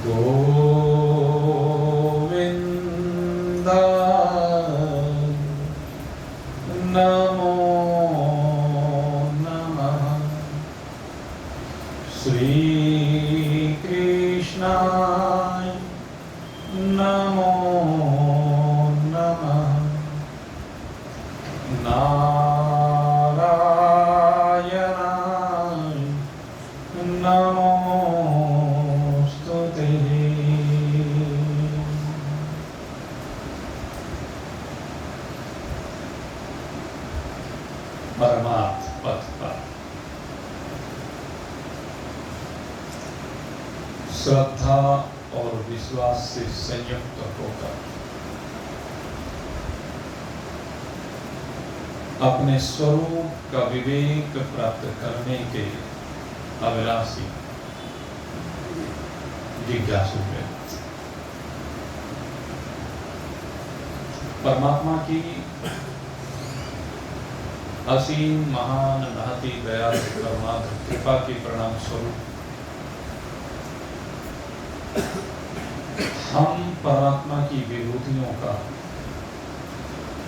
गोविंद नमो नमः। श्री कृष्णाय नमो नमः। नारायणाय नमोस्तुते। परमार्थ पथ पर श्रद्धा और विश्वास से संयुक्त होकर अपने स्वरूप का विवेक प्राप्त करने के अभिलाषी जिज्ञासु है। परमात्मा की असीम महान महती दया परमात्मा कृपा के परिणाम स्वरूप हम परमात्मा की विभूतियों का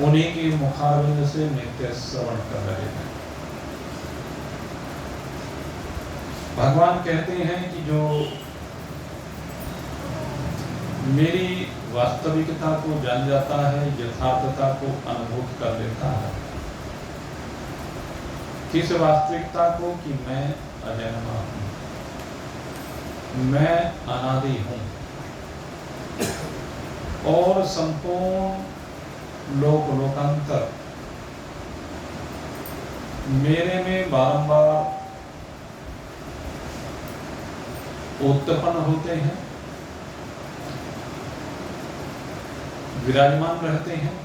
उन्हीं के मुखारविंद से नित्य श्रवण कर रहे हैं। भगवान कहते हैं कि जो मेरी वास्तविकता को जान जाता है, यथार्थता को अनुभूत कर लेता है, किस वास्तविकता को कि मैं अजन्मा हूं, मैं अनादि हूं और संपूर्ण लोक लोकांतर मेरे में बारंबार उत्पन्न होते हैं, विराजमान रहते हैं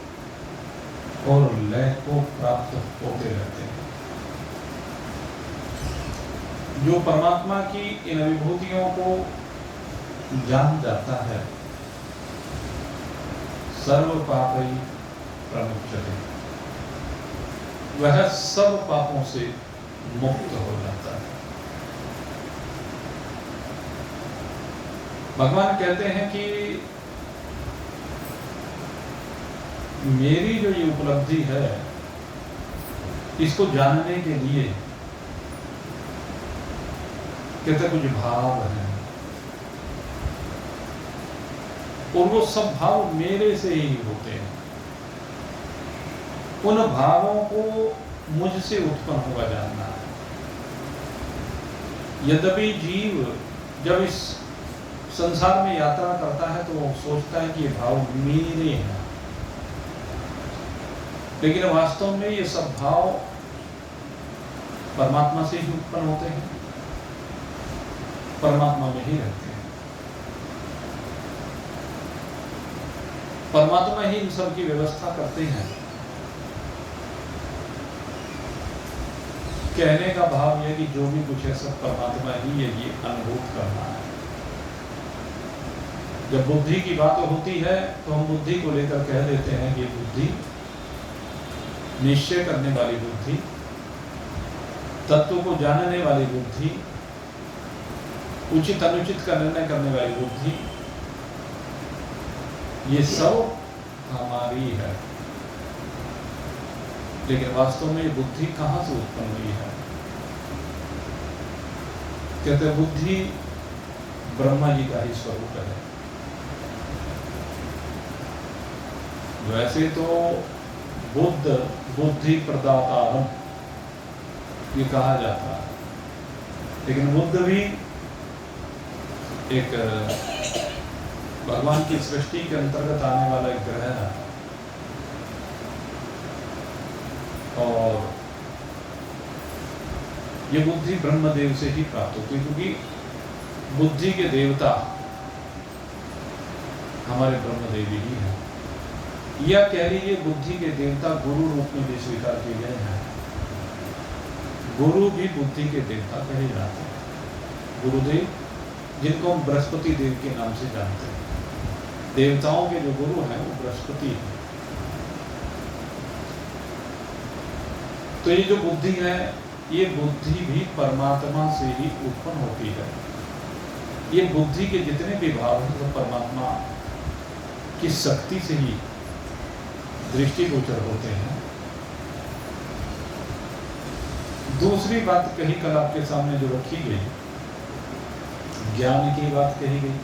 और लय को प्राप्त होते रहते हैं। जो परमात्मा की इन विभूतियों को जान जाता है, सर्व पापै प्रमुच्यते, वह सब पापों से मुक्त हो जाता है। भगवान कहते हैं कि मेरी जो ये उपलब्धि है, इसको जानने के लिए कहते कुछ भाव हैं और वो सब भाव मेरे से ही होते हैं। उन भावों को मुझसे उत्पन्न हुआ जानना है। यद्यपि जीव जब इस संसार में यात्रा करता है तो वो सोचता है कि ये भाव मेरे हैं, लेकिन वास्तव में ये सब भाव परमात्मा से ही उत्पन्न होते हैं, परमात्मा में ही रहते हैं। परमात्मा ही इन सब की व्यवस्था करते हैं। कहने का भाव यह कि जो भी कुछ है सब परमात्मा ही है, ये अनुभूत करना है। जब बुद्धि की बात होती है तो हम बुद्धि को लेकर कह देते हैं कि बुद्धि, निश्चय करने वाली बुद्धि, तत्व को जानने वाली बुद्धि, उचित अनुचित का निर्णय करने वाली बुद्धि, ये सब हमारी है। लेकिन वास्तव में ये बुद्धि कहां से उत्पन्न हुई है? कहते बुद्धि ब्रह्मा जी का ही स्वरूप है। वैसे तो बुद्ध बुद्धि प्रदातारम ये कहा जाता है, लेकिन बुद्ध भी एक भगवान की सृष्टि के अंतर्गत आने वाला एक ग्रह है और ये बुद्धि ब्रह्मदेव से ही प्राप्त होती है, क्योंकि बुद्धि के देवता हमारे ब्रह्मदेव ही हैं। या कह लीजिए बुद्धि के देवता गुरु रूप में भी स्वीकार किए गए हैं। गुरु भी बुद्धि के देवता कहे जाते हैं। गुरुदेव, जिनको हम बृहस्पति देव के नाम से जानते हैं, देवताओं के जो गुरु हैं वो बृहस्पति हैं। तो ये जो बुद्धि है, ये बुद्धि भी परमात्मा से ही उत्पन्न होती है। ये बुद्धि के जितने भी भाव हैं वो परमात्मा की शक्ति से ही दृष्टिगोचर होते हैं। दूसरी बात कही कल आपके सामने जो रखी गई, ज्ञान की बात कही गई।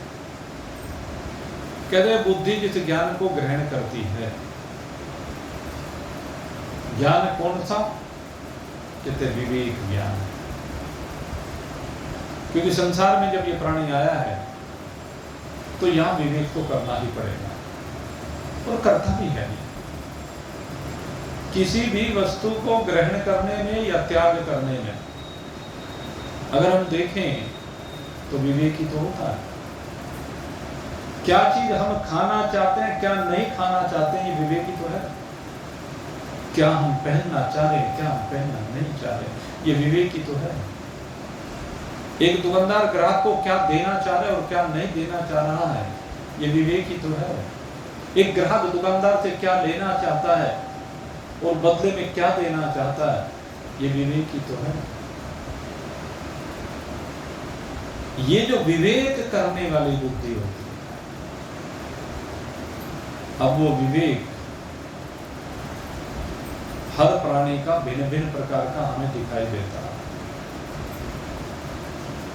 कहते हैं बुद्धि जिस ज्ञान को ग्रहण करती है, ज्ञान कौन सा? कहते विवेक ज्ञान। क्योंकि संसार में जब ये प्राणी आया है तो यहां विवेक तो करना ही पड़ेगा और करता भी है। किसी भी वस्तु को ग्रहण करने में या त्याग करने में अगर हम देखें तो विवेक ही तो होता है। क्या चीज हम खाना चाहते हैं, क्या नहीं खाना चाहते हैं, ये विवेक ही तो है। क्या हम पहनना चाह रहे हैं, क्या हम पहनना नहीं चाह रहे, ये विवेक ही तो है। एक दुकानदार ग्राहक को क्या देना चाह रहा है और क्या नहीं देना चाह रहा है, ये विवेक ही तो है। एक ग्राहक दुकानदार से क्या लेना चाहता है और बदले में क्या देना चाहता है, ये विवेक ही तो है। ये जो विवेक करने वाली बुद्धि होती है, अब वो विवेक हर प्राणी का भिन्न भिन्न प्रकार का हमें दिखाई देता है।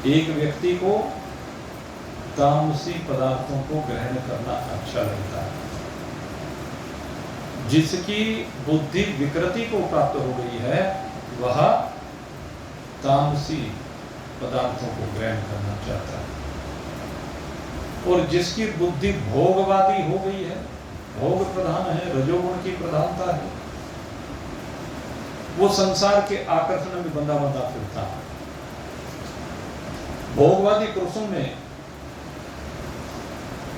एक व्यक्ति को तामसी पदार्थों को ग्रहण करना अच्छा लगता है। जिसकी बुद्धि विकृति को प्राप्त हो गई है वह तामसी पदार्थों को ग्रहण करना चाहता है। और जिसकी बुद्धि भोगवादी हो गई है, भोग प्रधान है, रजोगुण की प्रधानता है, वो संसार के आकर्षण में बंधा बंधा फिरता है। भोगवादी पुरुषों में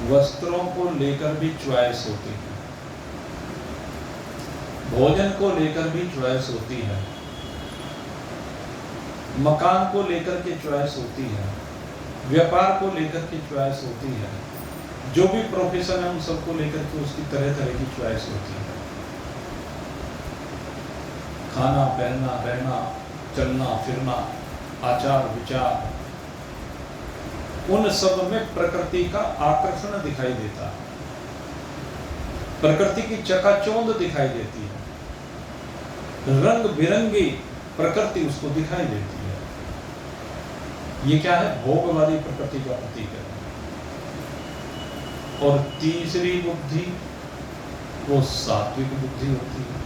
वस्त्रों को लेकर भी चॉइस होती है, भोजन को लेकर भी चॉइस होती है, मकान को लेकर के चॉइस होती है, व्यापार को लेकर के चॉइस होती है, जो भी प्रोफेशन है उन सबको लेकर के उसकी तरह तरह की चॉइस होती है। खाना, पहनना, रहना, चलना फिरना, आचार विचार, उन सब में प्रकृति का आकर्षण दिखाई देता है। प्रकृति की चकाचौंध दिखाई देती है, रंग बिरंगी प्रकृति उसको दिखाई देती है। ये क्या है? भोगवादी प्रकृति का प्रतीक है। और तीसरी बुद्धि वो सात्विक बुद्धि होती है।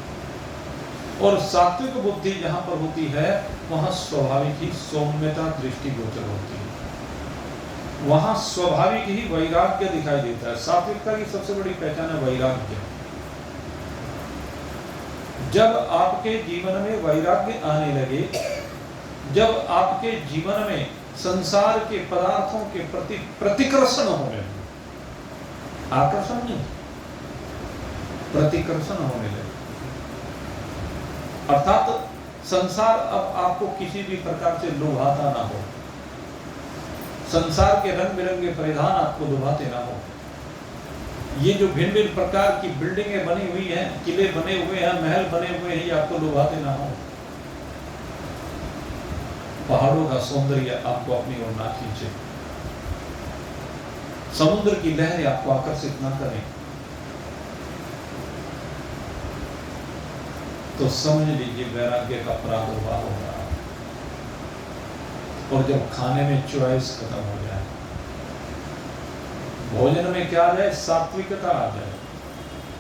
और सात्विक बुद्धि जहां पर होती है वहां स्वाभाविक ही सौम्यता दृष्टिगोचर होती है, वहां स्वाभाविक ही वैराग्य दिखाई देता है। सात्विकता की सबसे बड़ी पहचान है वैराग्य। जब आपके जीवन में वैराग्य आने लगे, जब आपके जीवन में संसार के पदार्थों के प्रति प्रतिकर्षण होने लगे, आकर्षण नहीं, प्रतिकर्षण होने लगे, अर्थात संसार अब आपको किसी भी प्रकार से लुभाता ना हो, संसार के रंग बिरंगे परिधान आपको लुभाते ना हो। ये जो भिन्न भिन्न प्रकार की बिल्डिंगें बनी हुई हैं, किले बने हुए हैं, महल बने हुए हैं, ये आपको लुभाते ना हो। पहाड़ों का सौंदर्य आपको अपनी ओर ना खींचे, समुद्र की लहरें आपको आकर्षित ना करें, तो समझ लीजिए वैराग्य का प्रादुर्भाव हो रहा है। और जब खाने में चॉइस खत्म हो जाए, भोजन में क्या आ जाए? सात्विकता आ जाए।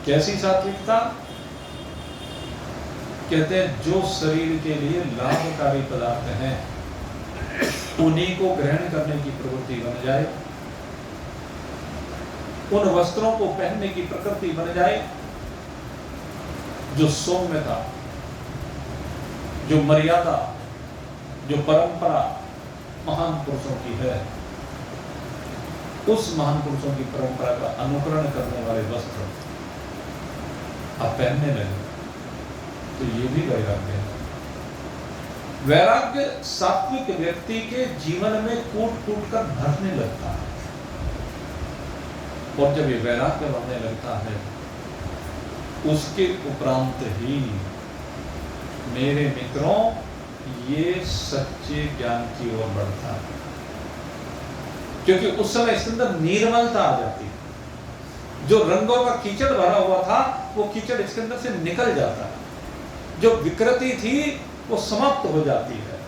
कैसी सात्विकता? कहते हैं जो शरीर के लिए लाभकारी पदार्थ हैं उन्हीं को ग्रहण करने की प्रवृत्ति बन जाए, उन वस्त्रों को पहनने की प्रकृति बन जाए जो सौम्यता, जो मर्यादा, जो परंपरा महान पुरुषों की है, उस महान पुरुषों की परंपरा का अनुकरण करने वाले वस्त्र आप पहनने लगे, तो ये भी वैराग्य है। वैराग्य सात्विक व्यक्ति के जीवन में कूट कूट कर भरने लगता है। और जब ये वैराग्य बनने लगता है, उसके उपरांत ही मेरे मित्रों ये सच्चे ज्ञान की ओर बढ़ता है। क्योंकि उस समय इसके अंदर निर्मलता आ जाती है। जो रंगों का कीचड़ भरा हुआ था वो कीचड़ इसके अंदर से निकल जाता है। जो विकृति थी वो समाप्त हो जाती है।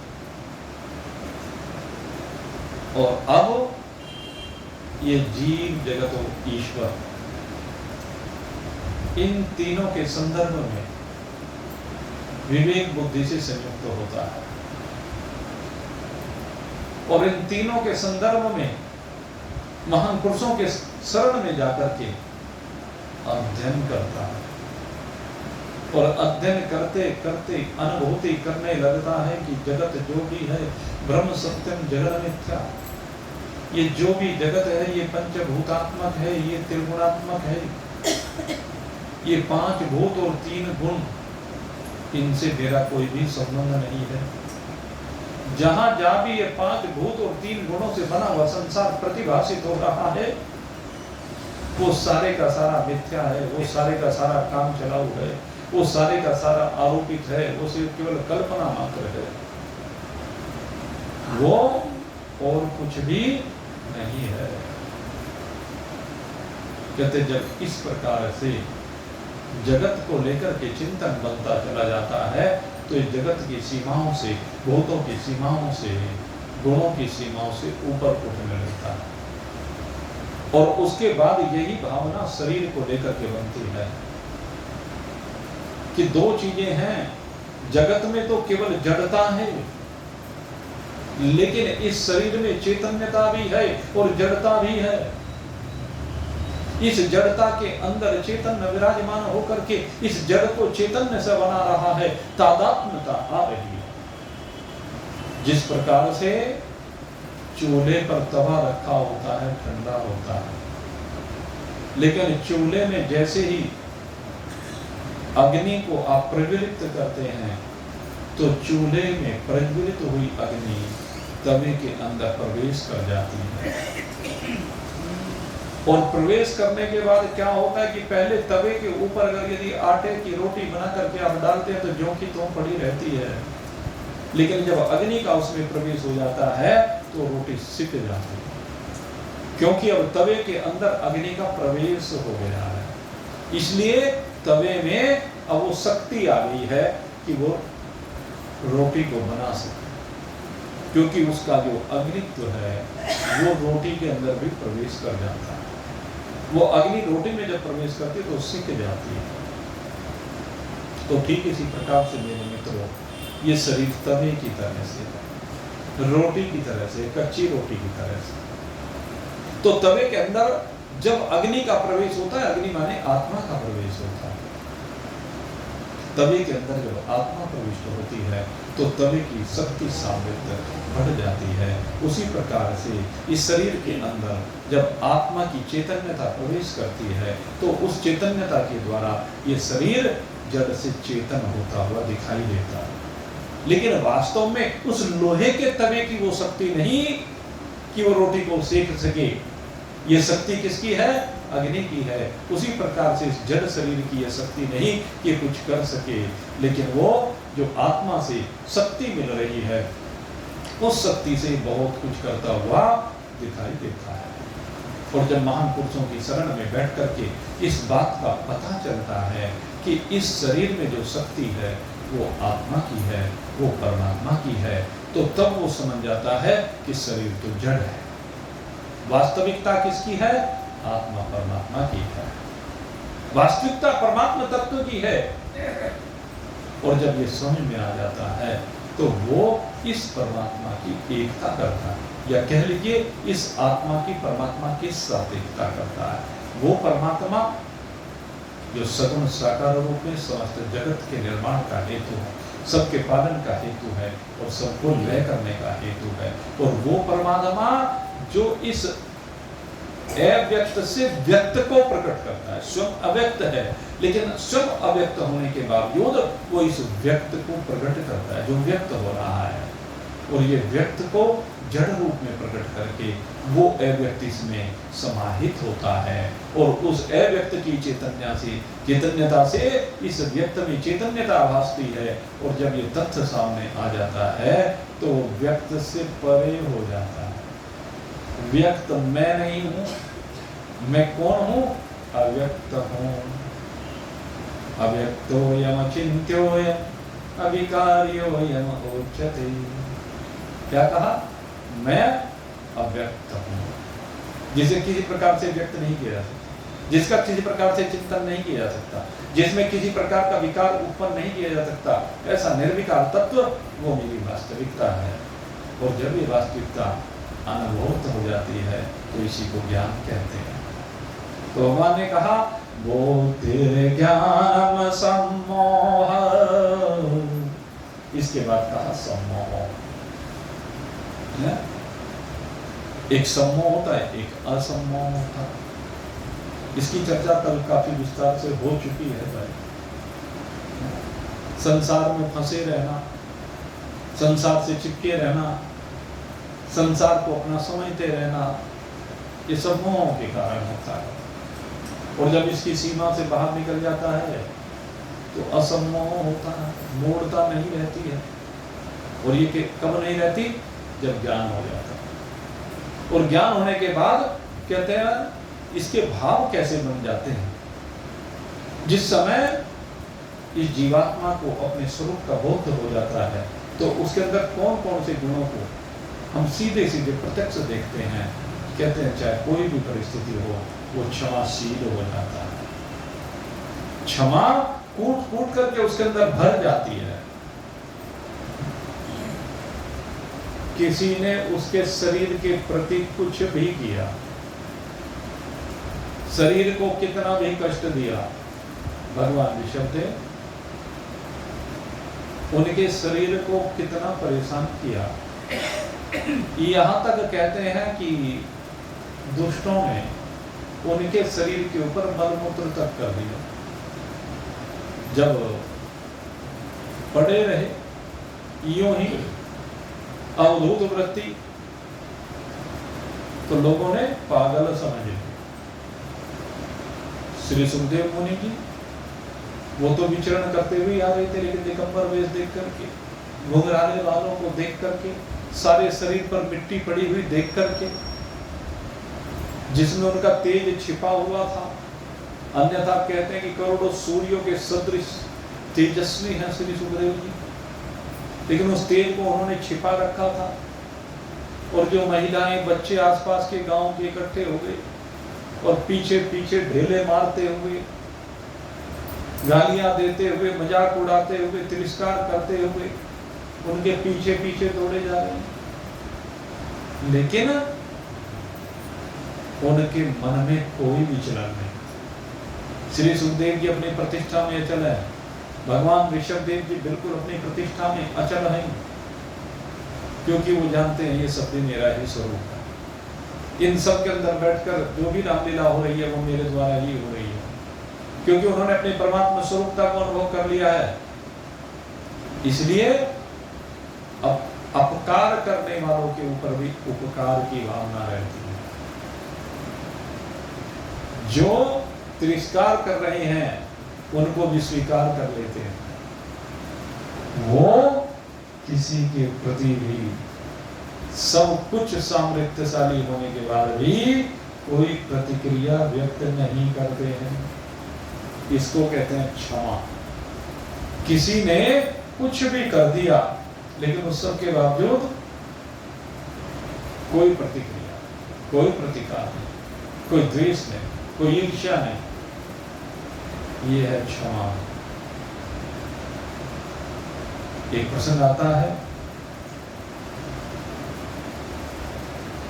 और अब ये जीव, जगत और ईश्वर, इन तीनों के संदर्भ में विवेक बुद्धि से संयुक्त होता है और इन तीनों के संदर्भ में महान पुरुषों के शरण में जाकर के अध्ययन करता है और अध्ययन करते करते अनुभूति करने लगता है कि जगत जो भी है ब्रह्म सत्यम जगत मिथ्या। ये जो भी जगत है ये पंचभूतात्मक है, ये त्रिगुणात्मक है, ये 5 भूत और 3 गुण, इनसे मेरा कोई भी संबंध नहीं है। जहां जहां भी ये 5 भूत और 3 गुणों से बना हुआ संसार प्रतिभाषित हो रहा है वो सारे का सारा मिथ्या है, वो सारे का सारा काम चलाऊ है, वो सारे का सारा आरोपित है, वो सिर्फ केवल कल्पना मात्र है, वो और कुछ भी नहीं है। कहते जब इस प्रकार से जगत को लेकर के चिंतन बनता चला जाता है तो इस जगत की सीमाओं से, भूतों की सीमाओं से, गुणों की सीमाओं से ऊपर उठने लगता है और उसके बाद यही भावना शरीर को लेकर के बनती है कि 2 चीजें हैं। जगत में तो केवल जड़ता है, लेकिन इस शरीर में चैतन्यता भी है और जड़ता भी है। इस जड़ता के अंदर चैतन्य विराजमान होकर के इस जड़ को चैतन्य से बना रहा है, तादात्म्यता आ रही है। जिस प्रकार से चूल्हे पर तवा रखा होता है, ठंडा होता है, लेकिन चूल्हे में जैसे ही अग्नि को आप प्रज्वलित करते हैं तो चूल्हे में प्रज्वलित हुई अग्नि तवे के अंदर प्रवेश कर जाती है और प्रवेश करने के बाद क्या होता है कि पहले तवे के ऊपर अगर यदि आटे की रोटी बना करके आप डालते हैं तो ज्यों की त्यों पड़ी रहती है, लेकिन जब अग्नि का उसमें प्रवेश हो जाता है तो रोटी सिक जाती है, क्योंकि अब तवे के अंदर अग्नि का प्रवेश हो गया है। इसलिए तवे में अब वो शक्ति आ गई है कि वो रोटी को बना सके, क्योंकि उसका जो अग्नित्व है वो रोटी के अंदर भी प्रवेश कर जाता है। वो अग्नि रोटी में जब प्रवेश करती है तो सिक जाती है। तो ठीक इसी प्रकार से मेरे मित्रों, ये शरीर तवे की तरह से, रोटी की तरह से, कच्ची रोटी की तरह से, तो तवे के अंदर जब अग्नि का प्रवेश होता है, अग्नि माने आत्मा का प्रवेश होता है, तवे के अंदर जब आत्मा प्रविष्ट होती है तो तवे की शक्ति सामर्थ्य बढ़ जाती है। उसी प्रकार से इस शरीर के अंदर जब आत्मा की चैतन्यता प्रवेश करती है तो उस चैतन्यता के द्वारा ये शरीर जड़ से चेतन होता हुआ दिखाई देता है। लेकिन वास्तव में उस लोहे के तवे की वो शक्ति नहीं कि वो रोटी को सेक सके। ये शक्ति किसकी है? अग्नि की है। उसी प्रकार से इस जड़ शरीर की यह शक्ति नहीं कि कुछ कर सके, लेकिन वो जो आत्मा से शक्ति मिल रही है उस शक्ति से बहुत कुछ करता हुआ दिखाई देता है। और जब महान पुरुषों की शरण में बैठ करके इस बात का पता चलता है कि इस शरीर में जो शक्ति है वो आत्मा की है, वो परमात्मा की है, तो तब वो समझ जाता है कि शरीर तो जड़ है। वास्तविकता किसकी है? आत्मा परमात्मा की है। वास्तविकता परमात्मा तत्व की है। और जब ये समझ में आ जाता है तो वो इस परमात्मा की एकता करता है, या कह लीजिए इस आत्मा की परमात्मा के साथ एकता करता है। वो परमात्मा जो सगुण साकार रूप में समस्त जगत के निर्माण का हेतु है, सबके पालन का हेतु है और सबको लय करने का हेतु है। और वो परमात्मा जो इस अव्यक्त से व्यक्त को प्रकट करता है। स्वयं अव्यक्त है, लेकिन स्वयं अव्यक्त होने के बावजूद वो इस व्यक्त को प्रकट करता है जो व्यक्त हो रहा है। और ये व्यक्त को जड़ रूप में प्रकट करके वो अव्यक्त इसमें समाहित होता है और उस अव्यक्त की चैतन्यता से इस व्यक्त में चैतन्यता भासती है। और जब ये तथ्य सामने आ जाता है तो व्यक्त से परे हो जाता है। व्यक्त मैं नहीं हूं, मैं कौन हूं? अव्यक्त हूं। अव्यक्तोयम अचिन्त्योयम अविकार्योयम उच्यते। क्या कहा? मैं अव्यक्त हूं, जिसे किसी प्रकार से व्यक्त नहीं किया जा सकता, जिसका किसी प्रकार से चिंतन नहीं किया जा सकता, जिसमें किसी प्रकार का विकार उत्पन्न नहीं किया जा सकता, ऐसा निर्विकार तत्व वो मेरी वास्तविकता है। और जब ये वास्तविकता अनुभूत हो जाती है तो इसी को ज्ञान कहते हैं। तो भगवान ने कहा बोधिर्ज्ञानम सम्मोह, इसके बाद कहा सम्मोह। एक सम्मोह होता है, एक असम्मोह होता है। इसकी चर्चा कल काफी विस्तार से हो चुकी है भाई। संसार में फंसे रहना, संसार से चिपके रहना, संसार को अपना समझते रहना, ये सब मोह के कारण होता है। और जब इसकी सीमा से बाहर निकल जाता है तो असम्मोह होता है, मूढ़ता नहीं रहती है। और ये कब नहीं रहती? जब ज्ञान हो जाता है। और ज्ञान होने के बाद कहते हैं इसके भाव कैसे बन जाते हैं। जिस समय इस जीवात्मा को अपने स्वरूप का बोध हो जाता है तो उसके अंदर कौन कौन से गुणों को हम सीधे सीधे प्रत्यक्ष देखते हैं। कहते हैं चाहे कोई भी परिस्थिति हो वो क्षमाशील हो जाता है। क्षमा कूट कूट करके उसके अंदर भर जाती है। किसी ने उसके शरीर के प्रति कुछ भी किया, शरीर को कितना भी कष्ट दिया, भगवान ऋषभदेव उनके शरीर को कितना परेशान किया। यहां तक कहते हैं कि दुष्टों ने उनके शरीर के ऊपर मलमूत्र तक कर दिया। जब पड़े रहे यूं ही अवधूत वृत्ति तो लोगों ने पागल समझ लिया। श्री सुखदेव मुनि जी वो तो विचरण करते हुए आ रहे थे, लेकिन दिगंबर वेश देख करके, घुंघराले वालों को देख करके, सारे शरीर पर मिट्टी पड़ी हुई देख करके, जिसमें उनका तेज छिपा हुआ था, अन्यथा कहते हैं कि करोड़ों सूर्यों के सदृश तेजस्वी हैं श्री सुखदेव जी, लेकिन उस तेज को उन्होंने छिपा रखा था। और जो महिलाएं बच्चे आसपास के गांव के इकट्ठे हो गए और पीछे पीछे ढेले मारते हुए, गालियां देते हुए, मजाक उड़ाते हुए, तिरस्कार करते हुए उनके पीछे पीछे दौड़े जा रहे हैं, लेकिन उनके मन में कोई विचलन नहीं। श्री सुखदेव जी अपनी प्रतिष्ठा में अचल है, भगवान ऋषभदेव जी बिल्कुल अपनी प्रतिष्ठा में अचल हैं, क्योंकि वो जानते हैं ये सब भी मेरा ही स्वरूप है। इन सब के अंदर बैठकर जो भी रामलीला हो रही है वो मेरे द्वारा ही हो रही है, क्योंकि उन्होंने अपने परमात्मा स्वरूपता को अनुभव कर लिया है। इसलिए अब अपकार करने वालों के ऊपर भी उपकार की भावना रहती है। जो तिरस्कार कर रहे हैं उनको भी स्वीकार कर लेते हैं। वो किसी के प्रति भी सब कुछ सामर्थ्यशाली होने के बाद भी कोई प्रतिक्रिया व्यक्त नहीं करते हैं। इसको कहते हैं क्षमा। किसी ने कुछ भी कर दिया लेकिन उस सब के बावजूद कोई प्रतिक्रिया, कोई प्रतिकार नहीं, कोई द्वेष नहीं, कोई ईर्ष्या नहीं, ये है क्षमा। एक प्रसंग आता है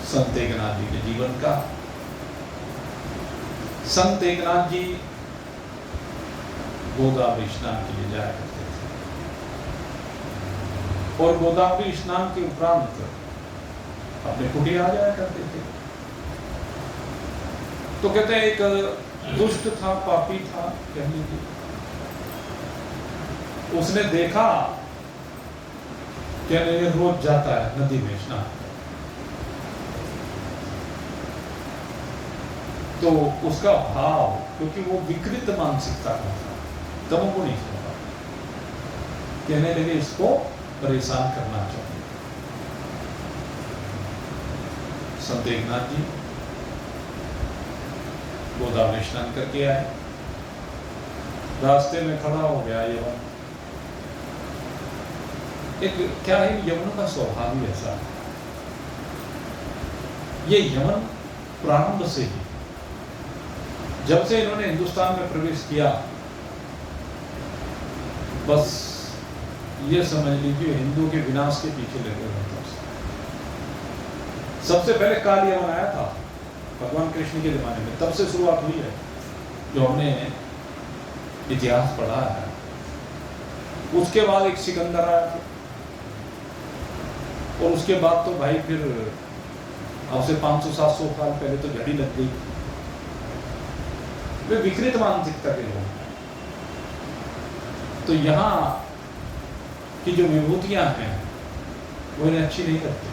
संत एकनाथ जी के जीवन का। संत एकनाथ जी गोदावरी स्नान के लिए जाया करते थे और गोदावरी स्नान के उपरांत अपने कुटिया जाया करते थे। तो कहते हैं एक दुष्ट था, पापी था कह लीजिए, उसने देखा कि रोज जाता है नदी में स्नान, तो उसका भाव, क्योंकि वो विकृत मानसिकता का था, तमोगुणी था, कहने लगे इसको परेशान करना चाहिए। संत एकनाथ जी गोदावरी स्नान करके आए, रास्ते में खड़ा हो गया यवन। एक क्या है, यवन का स्वभाव ही ऐसा है। ये यवन प्रारंभ से ही, जब से इन्होंने हिंदुस्तान में प्रवेश किया, बस ये समझ लीजिए हिंदू के विनाश के पीछे लगे हुए थे। सबसे पहले काल यवन आया था भगवान कृष्ण के जमाने में, तब से शुरुआत हुई है जो हमने इतिहास पढ़ा है। उसके बाद एक सिकंदर आया था, और उसके बाद तो भाई फिर अब से 500-700 साल पहले तो झड़ी लग गई। वे विकृत मानसिकता के लोग हैं। तो यहाँ की जो विभूतियां हैं वो इन्हें अच्छी नहीं करती।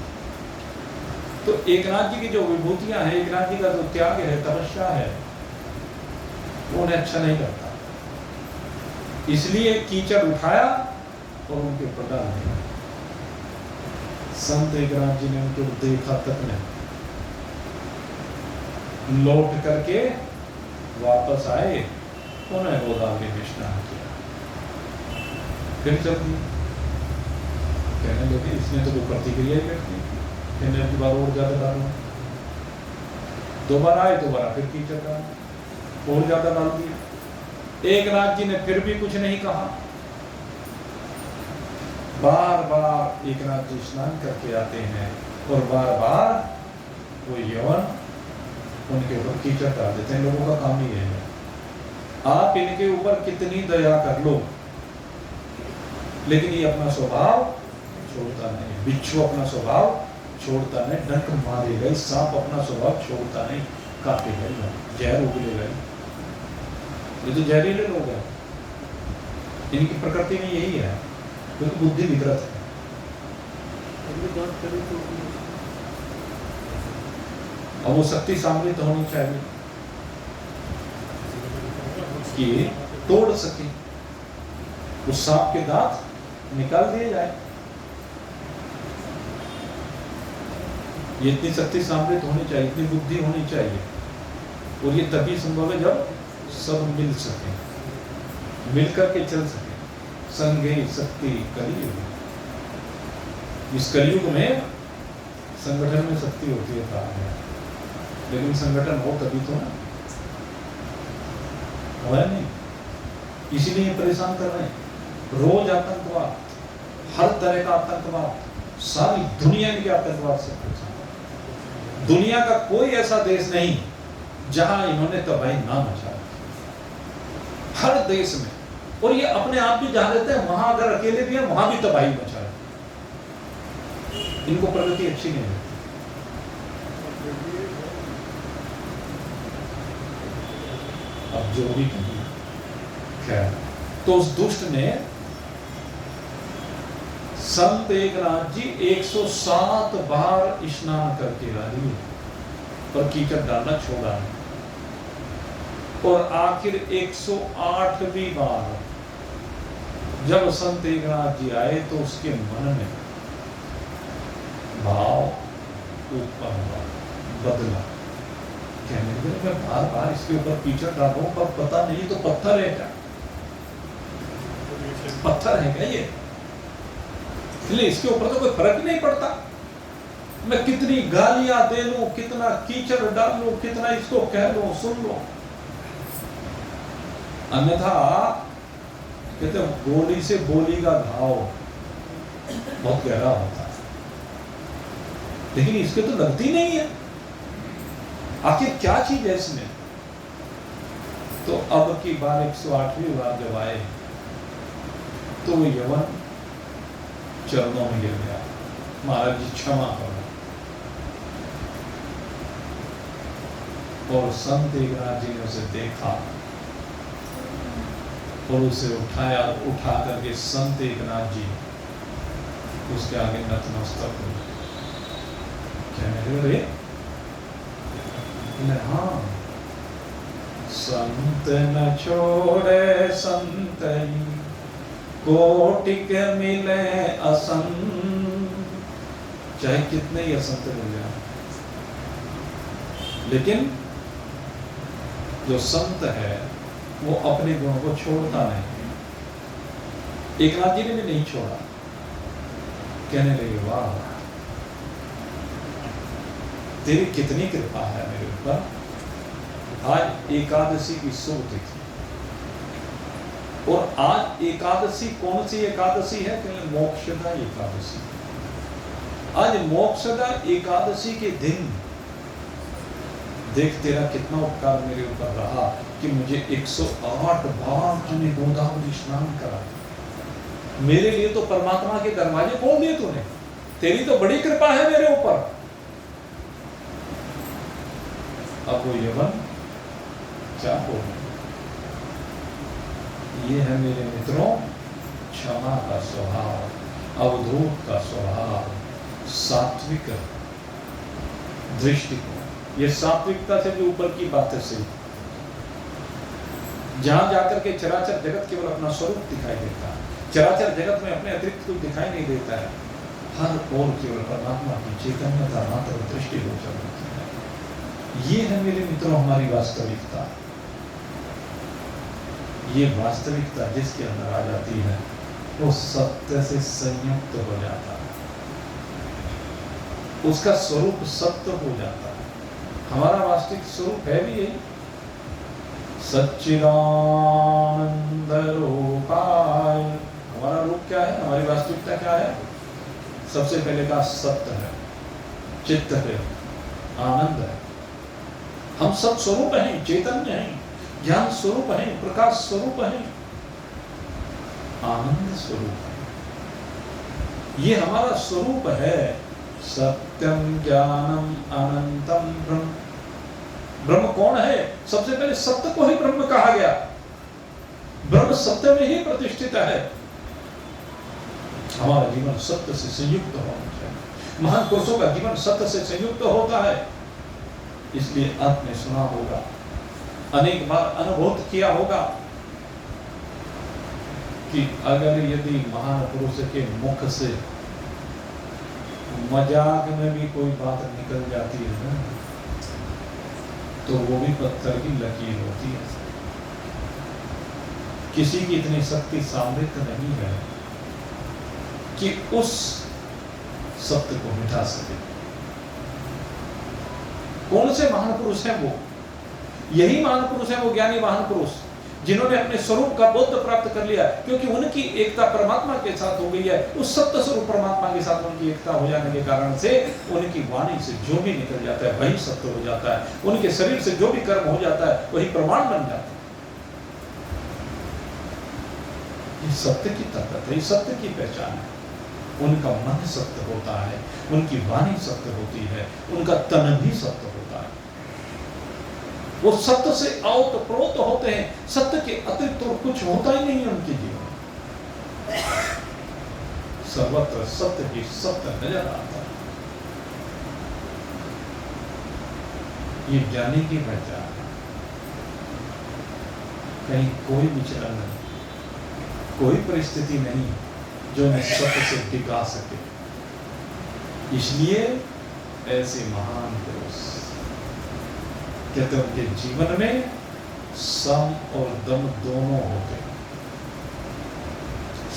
तो एकनाथ जी की जो विभूतियां हैं, एकनाथ जी का जो त्याग है, तपस्या है, वो उन्हें अच्छा नहीं करता। इसलिए कीचड़ उठाया और उनके ऊपर डाल दिया। संत एकनाथ जी ने उनको देखा तक नहीं, लौट करके वापस आए, उन्हें गोदावरी में स्नान किया, फिर चल दिया। कहने लगे इसने तो कोई प्रतिक्रिया ही करती, कहने की बार और ज्यादा डालो, दोबारा आए, दोबारा फिर कीचड़ डाल, और ज्यादा डाल दिया। एकनाथ जी ने फिर भी कुछ नहीं कहा। बार बार एकनाथ जी स्नान करके आते हैं और बार बार वो यवन उनके ऊपर कीचड़ डाल देते हैं। लोगों का काम ही है, आप इनके ऊपर कितनी दया कर लो, लेकिन ये अपना स्वभाव छोड़ता नहीं। बिच्छू अपना स्वभाव छोड़ता नहीं, डंक मारेगा। सांप अपना स्वभाव छोड़ता नहीं, काटेगा, जहर उगलेगा। ये तो जहरीले लोग हैं, इनकी प्रकृति में यही है, क्योंकि बुद्धि विकृत है। और वो शक्ति सामने तो होनी चाहिए कि तोड़ सके, उस सांप के दांत निकाल दिए जाए। ये इतनी शक्ति सामने तो होनी चाहिए, इतनी बुद्धि होनी चाहिए। और ये तभी संभव है जब सब मिल सके, मिलकर के चल सके। संघे शक्ति कलियुग, इस कलियुग में संगठन में शक्ति होती है कहा है, लेकिन संगठन हो तभी तो ना, है नहीं। इसीलिए परेशान कर रहे हैं। रोज आतंकवाद, हर तरह का आतंकवाद, सारी दुनिया के आतंकवाद से परेशान। दुनिया का कोई ऐसा देश नहीं जहां इन्होंने तबाही ना मचा, हर देश में। और ये अपने आप भी जहां रहते हैं वहां अगर अकेले भी है, वहां भी तबाही मचा है। इनको प्रगति अच्छी नहीं लगती। अब जो भी खैर, तो उस दुष्ट ने संत एकनाथ जी 107 बार स्नान करके आ रही है, पर कीचड़ डालना छोड़ा नहीं। और आखिर 108वीं बार जब संत एकनाथ जी आए तो उसके मन में भाव उत्पन्न हुआ, बदला। कहने लगे मैं बार बार इसके ऊपर कीचड़ डालूं, पर पता नहीं तो पत्थर है क्या, पत्थर है क्या ये, इसलिए इसके ऊपर तो कोई फर्क ही नहीं पड़ता। मैं कितनी गालियां दे लूं, कितना कीचड़ डाल लूं, कितना इसको कह लूं, सुन लो, अन्यथा कहते बोली से बोली का घाव बहुत गहरा होता है। लेकिन इसके तो लगती नहीं है, आखिर क्या चीज है इसमें। तो अब की बार 108वीं बार जब आए तो वो यवन चरणों में गिर गया, महाराज जी क्षमा करो। और संत एकनाथ जी ने उसे देखा और उसे उठाया, उठा करके संत एकनाथ जी उसके आगे नतमस्तक हुए। कहने लगे हाँ, संत न छोड़े संत कोटिक मिले असंत, चाहे कितने ही असंत मिल जाए, लेकिन जो संत है वो अपने गुणों को छोड़ता नहीं। एक नाथ जी ने भी नहीं छोड़ा, कहने लगे वाह तेरी कितनी कृपा है मेरे ऊपर। आज एकादशी की शुभ तिथि, और आज एकादशी कौन सी एकादशी है? मोक्षदा एकादशी। आज मोक्षदा एकादशी के दिन देख तेरा कितना उपकार मेरे ऊपर रहा कि मुझे 108 बार तूने गोदावरी स्नान करा। मेरे लिए तो परमात्मा के दरवाजे खोल दिए तूने, तेरी तो बड़ी कृपा है मेरे ऊपर। अब वो यवन क्या हो, ये है मेरे मित्रों क्षमा का स्वभाव, अवधूत का स्वभाव, सात्विक दृष्टिकोण। ये सात्विकता से भी ऊपर की बातें से, जहां जाकर के चराचर जगत केवल अपना स्वरूप दिखाई देता है, चराचर जगत में अपने अतिरिक्त कुछ दिखाई नहीं देता है, हर ओर केवल परमात्मा की चैतन्यता मात्र दृष्टि गोचर होती है। ये है मेरे मित्रों हमारी वास्तविकता। ये वास्तविकता जिसके अंदर आ जाती है वो सत्य से संयुक्त हो जाता है, उसका स्वरूप सत्य हो जाता है। हमारा वास्तविक स्वरूप है भी यही, सच्चिदानंद रूपाय। हमारा रूप क्या है, हमारी वास्तविकता क्या है? सबसे पहले का सत्य है, चित्त है, आनंद है। हम सब स्वरूप हैं, चैतन्य हैं, ज्ञान स्वरूप है, प्रकाश स्वरूप है, आनंद स्वरूप है। ये हमारा स्वरूप है। सत्यम ज्ञानम अनंतम ब्रह्म। ब्रह्म कौन है? सबसे पहले सत्य को ही ब्रह्म कहा गया। ब्रह्म सत्य में ही प्रतिष्ठित है। हमारा जीवन सत्य से संयुक्त होना चाहिए। महान पुरुषों का जीवन सत्य से संयुक्त होता है। इसलिए आपने सुना होगा, अनेक बार अनुभव किया होगा कि अगर यदि महान पुरुष के मुख से मजाक में भी कोई बात निकल जाती है ना, तो वो भी पत्थर की लकीर होती है। किसी की इतनी शक्ति सामर्थ्य नहीं है कि उस सत्य को मिटा सके। कौन से महान पुरुष हैं वो? यही महान पुरुष है वो ज्ञानी महान पुरुष जिन्होंने अपने स्वरूप का बोध प्राप्त कर लिया, क्योंकि उनकी एकता परमात्मा के साथ हो गई है। उस सत्य स्वरूप परमात्मा के साथ उनकी एकता हो जाने के कारण से उनकी वाणी से जो भी निकल जाता है वही सत्य हो जाता है। उनके शरीर से जो भी कर्म हो जाता है वही प्रमाण बन जाता है। ये सत्य की ताकत है, ये सत्य की पहचान है। उनका मन सत्य होता है, उनकी वाणी सत्य होती है, उनका तन भी सत्य होता है। वो सत्य से ओतप्रोत होते हैं। सत्य के अतिरिक्त तो कुछ होता ही नहीं है उनके जीवन। सर्वत्र सत्य ही सत्य नजर आता है। ये ज्ञानी की पहचान है। कहीं कोई विचलन नहीं, कोई परिस्थिति नहीं जो उन्हें सत्य से टिका सके। इसलिए ऐसे महान पुरुष कहते हैं उनके जीवन में सम और दम दोनों होते हैं।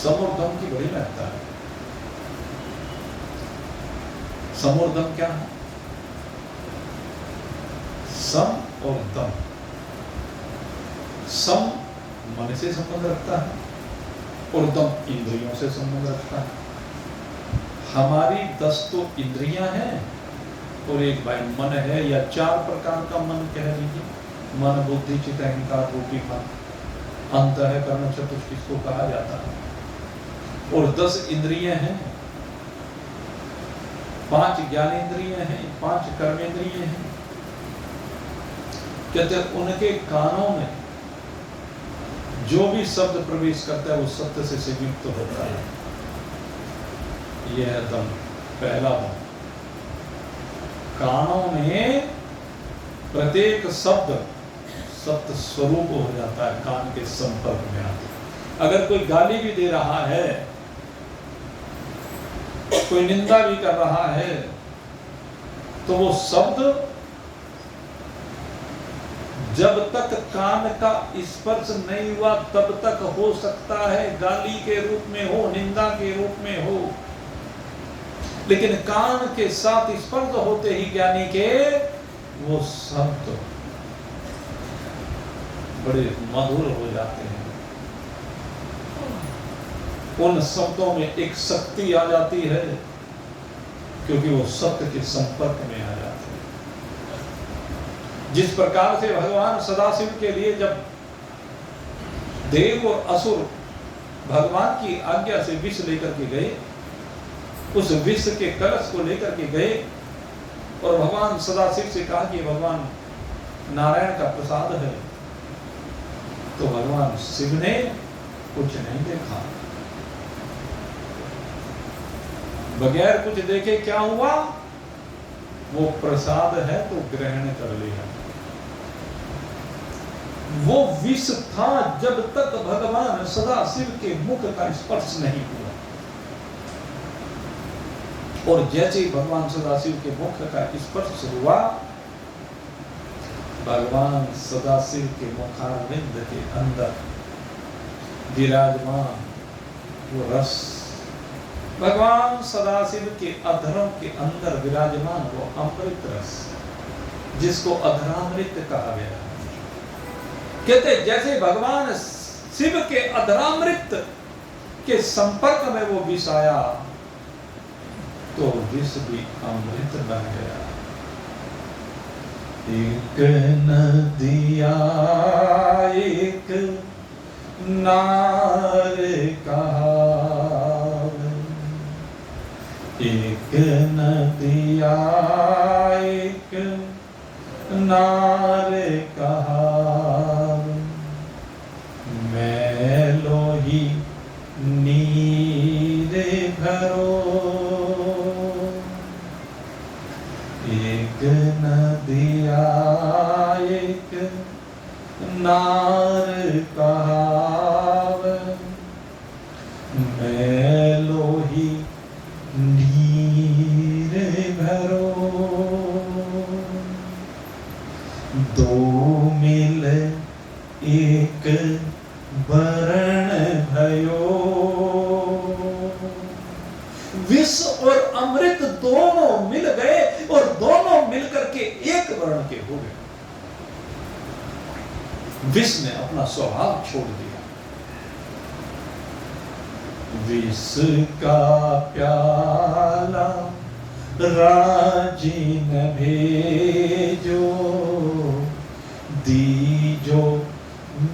सम और दम की बड़ी महत्ता है। सम और दम क्या है? सम और दम, सम मन से संबंध रखता है और दम इंद्रियों से संबंध रखता है। हमारी 10 तो इंद्रियां हैं और एक भाई मन है, या 4 प्रकार का मन कह लीजिए। मन, बुद्धि, चित्त, अहंकार रूपी मन। अंतःकरण चतुष्ट इसको कहा जाता है। और 10 इंद्रियां हैं, 5 ज्ञानेंद्रियां हैं, 5 कर्मेंद्रियां हैं। कहते हैं उनके कानों में जो भी शब्द प्रवेश करता है वो सत्य से संयुक्त होता है। यह है दम, पहला दम। कानों में प्रत्येक शब्द सत्य स्वरूप हो जाता है, कान के संपर्क में आते। अगर कोई गाली भी दे रहा है, कोई निंदा भी कर रहा है, तो वो शब्द जब तक कान का स्पर्श नहीं हुआ तब तक हो सकता है गाली के रूप में हो, निंदा के रूप में हो, लेकिन कान के साथ स्पर्श होते ही ज्ञानी के वो शब्द बड़े मधुर हो जाते हैं। उन शब्दों में एक शक्ति आ जाती है, क्योंकि वो सत्य के संपर्क में आ जाते हैं। जिस प्रकार से भगवान सदाशिव के लिए जब देव और असुर भगवान की आज्ञा से विष लेकर के गए, उस विष के कलश को लेकर के गए और भगवान सदाशिव से कहा कि भगवान नारायण का प्रसाद है, तो भगवान शिव ने कुछ नहीं देखा, बगैर कुछ देखे क्या हुआ, वो प्रसाद है तो ग्रहण कर लिया। वो विष था जब तक भगवान सदाशिव के मुख का स्पर्श नहीं हुआ, और जैसे ही भगवान सदाशिव के मुख का स्पर्श हुआ, भगवान सदाशिव के मुखारविंद के अंदर विराजमान वो रस, भगवान सदाशिव के अधरों के अंदर विराजमान वो अमृत रस, जिसको अधरामृत कहा गया। कहते जैसे भगवान शिव के अधरामृत के संपर्क में वो विष आया, तो विष भी अमृत बन गया। एक नदिया एक नार कहावे, एक नदिया एक नार कहावे, मैलो ही नीर भरो, एक नदिया एक नार कहावे, मैलो ही नीर भरो, दो मिल एक वरण भयो, विष और अमृत दोनों मिल गए और दोनों मिलकर के एक वर्ण के हो गए। विष ने अपना स्वभाव छोड़ दिया। विष का प्याला राजी न भेजो, दीजो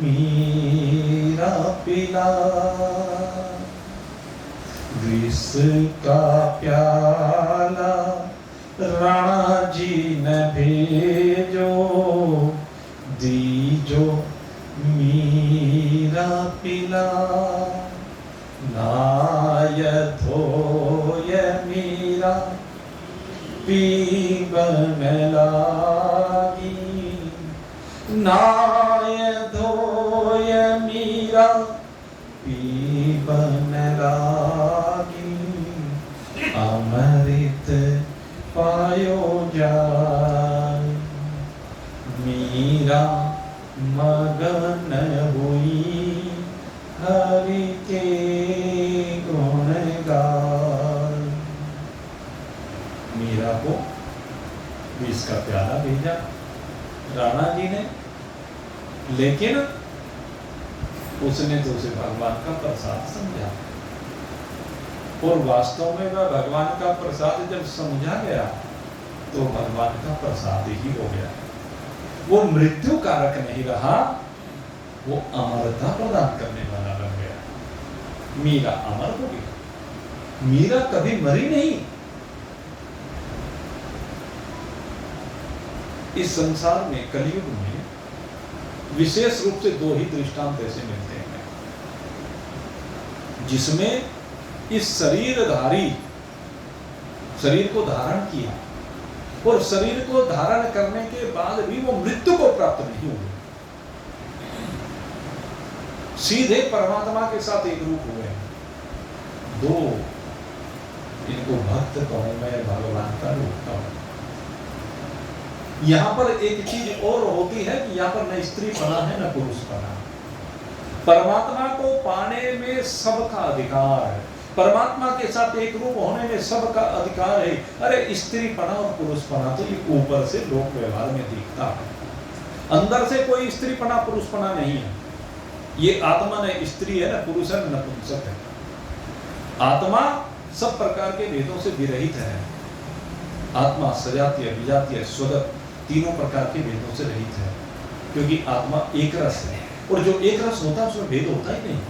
मीरा पिला, विष का प्याला राणा जी न भेजो, दीजो मीरा पिला, नाय धोय मीरा पीबन लागी, नाय धोय मीरा पीबन लागी, अमृत पायो जाय, मीरा मगन हुई हरि के गुण गाय। मीरा को विष का प्याला भेजा राणा जी ने, लेकिन उसने तो उसे भगवान का प्रसाद समझा, और वास्तव में वह भगवान का प्रसाद जब समझा गया तो भगवान का प्रसाद ही हो गया। वो मृत्यु कारक नहीं रहा, वो अमरता प्रदान करने वाला बन गया। मीरा अमर हो गई, मीरा कभी मरी नहीं। इस संसार में कलयुग में विशेष रूप से दो ही दृष्टांत ऐसे मिलते हैं जिसमें इस शरीरधारी शरीर को धारण किया और शरीर को धारण करने के बाद भी वो मृत्यु को प्राप्त नहीं हुए, सीधे परमात्मा के साथ एक रूप हुए। दो, इनको भक्त कहूं मैं, भगवान का रूप कहूं। यहां पर एक चीज और होती है कि यहां पर न स्त्री पना है न पुरुष पना। परमात्मा को पाने में सबका अधिकार है, परमात्मा के साथ एक रूप होने में सबका अधिकार है। अरे स्त्री पना और पुरुष पना तो ये ऊपर से लोक व्यवहार में दिखता है, अंदर से कोई स्त्री पना पुरुष पना नहीं है। ये आत्मा न स्त्री है न पुरुष है न नपुंसक है। आत्मा सब प्रकार के भेदों से विरहित है। आत्मा सजातीय विजातीय स्वगत तीनों प्रकार के भेदों से रहित है, क्योंकि आत्मा एक रस है, और जो एक रस होता है उसमें भेद होता ही नहीं।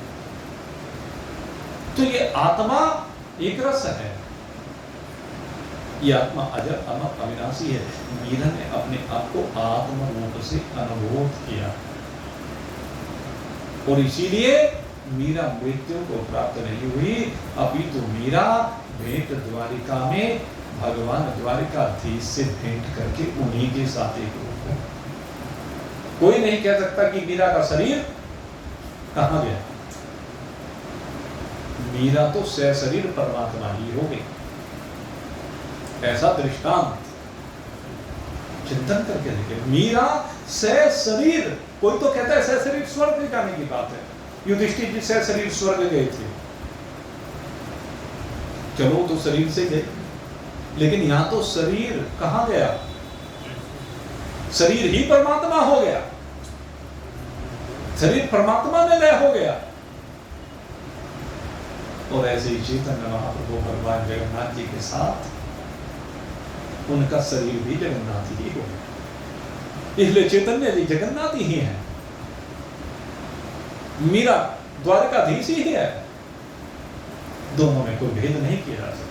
तो ये आत्मा एक रस है, ये आत्मा अजर अमर अविनाशी है। मीरा ने अपने आप को आत्म रूप से अनुभव किया, और इसीलिए मीरा मृत्यु को प्राप्त नहीं हुई, अपितु मीरा भेंट द्वारिका में भगवान द्वारिकाधीश से भेंट करके उन्हीं के साथ एक रूप हो। कोई नहीं कह सकता कि मीरा का शरीर कहां गया। मीरा तो सशरीर परमात्मा ही हो गई। ऐसा दृष्टांत चिंतन करके देखे। मीरा सशरीर, कोई तो कहता है सशरीर स्वर्ग जाने की बात है, युधिष्ठिर जी सशरीर स्वर्ग गए थे, चलो तो शरीर से गए, लेकिन यहां तो शरीर कहां गया, शरीर ही परमात्मा हो गया, शरीर परमात्मा में लय हो गया। और ऐसे ही चैतन्य महाप्रभु भगवान जगन्नाथ जी के साथ उनका शरीर भी जगन्नाथ ही हो गया, इसलिए चैतन्य जी जगन्नाथ ही है, मीरा द्वारकाधीश ही है। दोनों में कोई भेद नहीं किया जा सकता।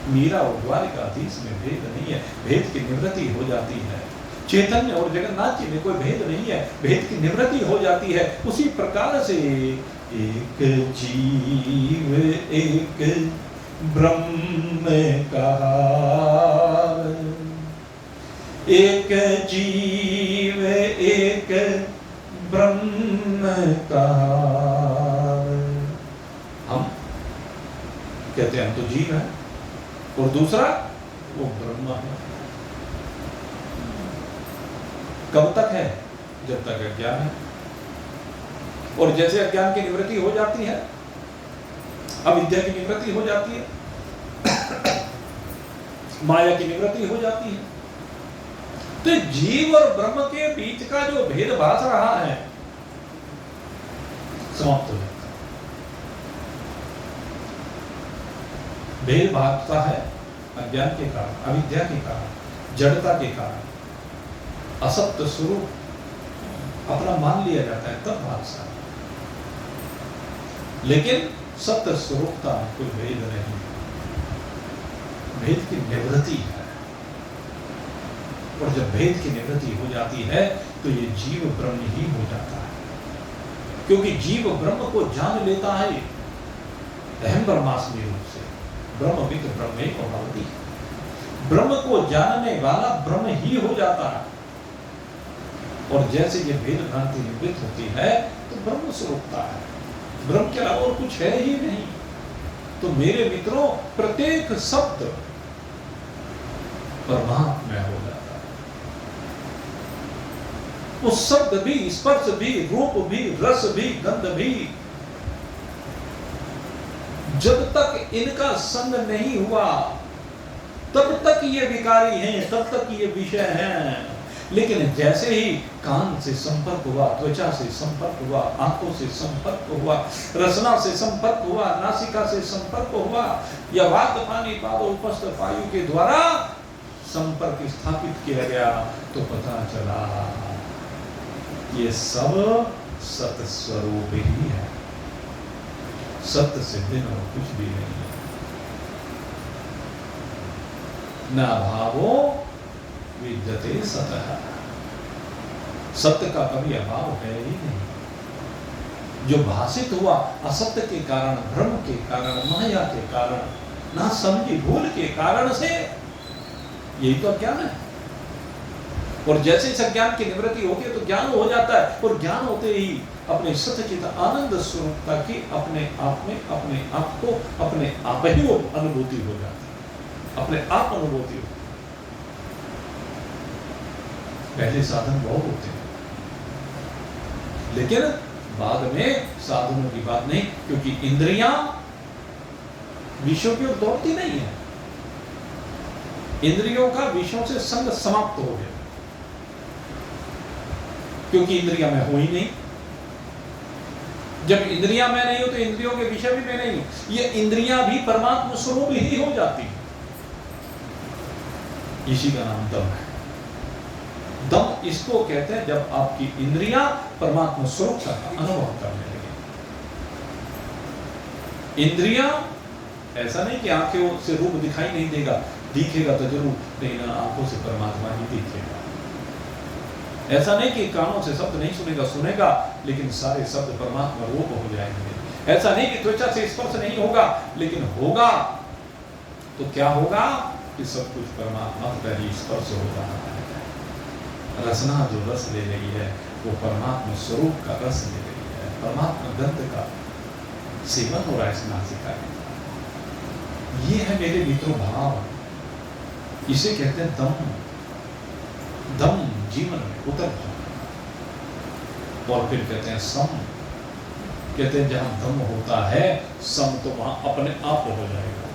मीरा और द्वारकाधीश में भेद नहीं है, भेद की निवृत्ति हो जाती है। चैतन्य और जगन्नाथ जी में कोई भेद नहीं है, भेद की निवृत्ति हो जाती है। उसी प्रकार से एक जीव एक ब्रह्म कहा, एक जीव एक ब्रह्म कहा। हम कहते हैं हम तो जीव है, और दूसरा वो ब्रह्म है। कब तक है? जब तक अज्ञान है। और जैसे अज्ञान की निवृत्ति हो जाती है, अविद्या की निवृत्ति हो जाती है, माया की निवृत्ति हो जाती है, तो जीव और ब्रह्म के बीच का जो भेद भास रहा है समाप्त हो जाता है। भेद भासता है अज्ञान के कारण, अविद्या के कारण, जड़ता के कारण। असत्य स्वरूप अपना मान लिया जाता है तब भासता है, लेकिन सत्य स्वरूपता में कोई भेद नहीं, भेद की निवृत्ति है। और जब भेद की निवृत्ति हो जाती है तो ये जीव ब्रह्म ही हो जाता है, क्योंकि जीव ब्रह्म को जान लेता है अहम ब्रह्मास्मि रूप से। ब्रह्मविद ब्रह्मेव भवति, ब्रह्म को जानने वाला ब्रह्म ही हो जाता है। और जैसे ये भेद भ्रांति निवृत्त होती है तो ब्रह्म स्वरूपता है, ब्रह्म के अलावा और कुछ है ही नहीं। तो मेरे मित्रों, प्रत्येक शब्द परमात्मा हो जाता है। वो शब्द भी, स्पर्श भी, रूप भी, रस भी, गंध भी, जब तक इनका संग नहीं हुआ तब तक ये विकारी हैं, तब तक ये विषय हैं। लेकिन जैसे ही कान से संपर्क हुआ, त्वचा से संपर्क हुआ, आंखों से संपर्क हुआ, रसना से संपर्क हुआ, नासिका से संपर्क हुआ, या वात पानी पादो उपस्थ वायु के द्वारा संपर्क स्थापित किया गया, तो पता चला ये सब सत स्वरूप ही है, सत्य से भिन्न और कुछ भी नहीं है। न भावो विद्यते सतः, सत्य का कभी अभाव है ही नहीं। जो भाषित हुआ असत्य के कारण, भ्रम के कारण, माया के कारण, ना समझी भूल के कारण से, यही तो अज्ञान है। और जैसे इस अज्ञान की निवृत्ति होती है तो ज्ञान हो जाता है, और ज्ञान होते ही अपने सत्यचित आनंद स्वरूपता की अपने आप में, अपने आप को, अपने आप ही वो अनुभूति हो जाती है, अपने आप अनुभूति हो। पहले साधन बहुत होते हैं, लेकिन बाद में साधनों की बात नहीं, क्योंकि इंद्रियां विषयों की ओर दौड़ती नहीं है। इंद्रियों का विषयों से संग समाप्त हो गया, क्योंकि इंद्रियां में हो ही नहीं। जब इंद्रियां में नहीं हो तो इंद्रियों के विषय भी में नहीं हो, ये इंद्रियां भी परमात्मा स्वरूप ही हो जाती है। इसी का नाम दम है। दम इसको कहते हैं जब आपकी इंद्रियां परमात्मा स्वरूप का अनुभव करने लगे। इंद्रियां ऐसा नहीं कि आंखों से रूप दिखाई नहीं देगा, दिखेगा तो जरूर, लेकिन आंखों से परमात्मा ही दिखेगा। ऐसा नहीं कि कानों से शब्द नहीं सुनेगा, सुनेगा, लेकिन सारे शब्द परमात्मा रूप हो जाएंगे। ऐसा नहीं कि त्वचा से स्पर्श नहीं होगा, लेकिन होगा तो क्या होगा कि सब कुछ परमात्मा का ही स्पर्श हो रहा है। रसना जो रस ले रही है वो परमात्मा स्वरूप का रस ले रही है, परमात्मा गंध का सेवन हो रहा है इस नासिका में। ये है मेरे मित्रों भाव, इसे कहते हैं दम। दम जीवन में उतर जाना। और फिर कहते हैं सम, कहते हैं जहां दम होता है सम तो वहां अपने आप हो जाएगा।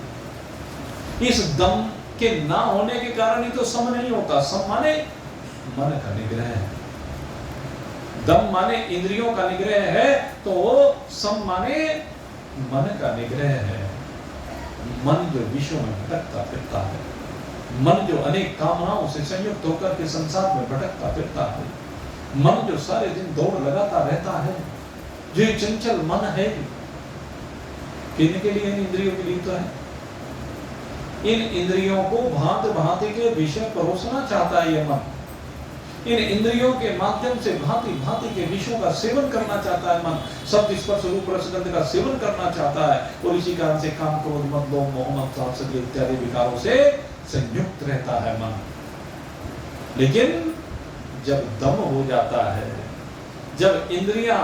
इस दम के ना होने के कारण ही तो सम नहीं होता। सम माने मन का निग्रह है, दम माने इंद्रियों का निग्रह है, तो सम माने मन का निग्रह है। मन जो विश्व में भटकता फिरता है, मन जो अनेक कामनाओं से संयुक्त होकर के संसार में भटकता फिरता है, मन जो सारे दिन दौड़ लगाता रहता है, जो चंचल मन है, किन के लिए? इन इंद्रियों के लिए तो है। इन इंद्रियों को भांति भांति के विषय परोसना चाहता है यह मन। इन इंद्रियों के माध्यम से भांति भांति के विषयों का सेवन करना चाहता है मन। शब्द स्पर्श रूप रस गंध का सेवन करना चाहता है, और इसी कारण से काम क्रोध मद लोभ मोह मद सांसद इत्यादि विकारों से संयुक्त रहता है मन। लेकिन जब दम हो जाता है, जब इंद्रियां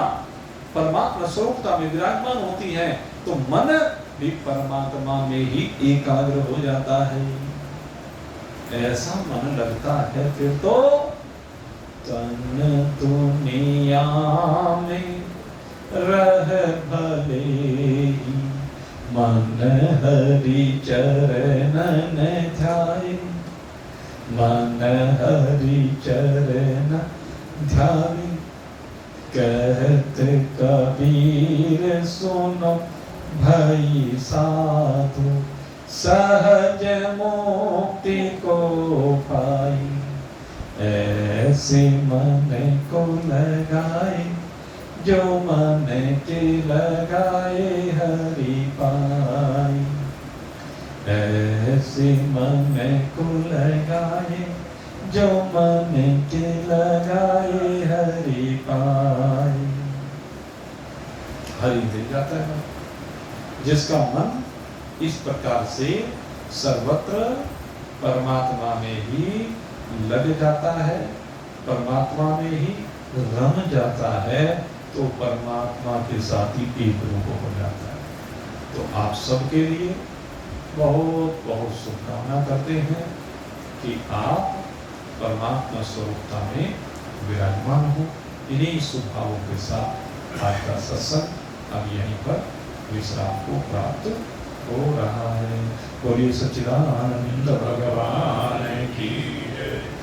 परमात्मा स्वरूपता में विराजमान होती हैं, तो मन भी परमात्मा में ही एकाग्र हो जाता है। ऐसा मन लगता है फिर तो तन दुनिया में रह भले ही, मन हरि चरणन ध्याए, मन हरि चरण ध्याए। कहत कबीर सुनो भई साधु, सहज मुक्ति को पाई। ऐसे मन को लगाए, जो मन के लगाए हरि पाई। ऐसे मन को लगाए, जो मन के लगाए हरि पाई। हरि मिल जाता है। जिसका मन इस प्रकार से सर्वत्र परमात्मा में ही लग जाता है, परमात्मा में ही रम जाता है, तो परमात्मा के साथ ही एक रूप हो जाता है। तो आप सबके लिए बहुत बहुत शुभकामना करते हैं कि आप परमात्मा स्वरूपता में विराजमान हो। इन्हीं शुभ भावों के साथ आज का सत्संग अब यहीं पर विश्राम को प्राप्त हो रहा है। बोलिए सच्चिदानंद भगवान की।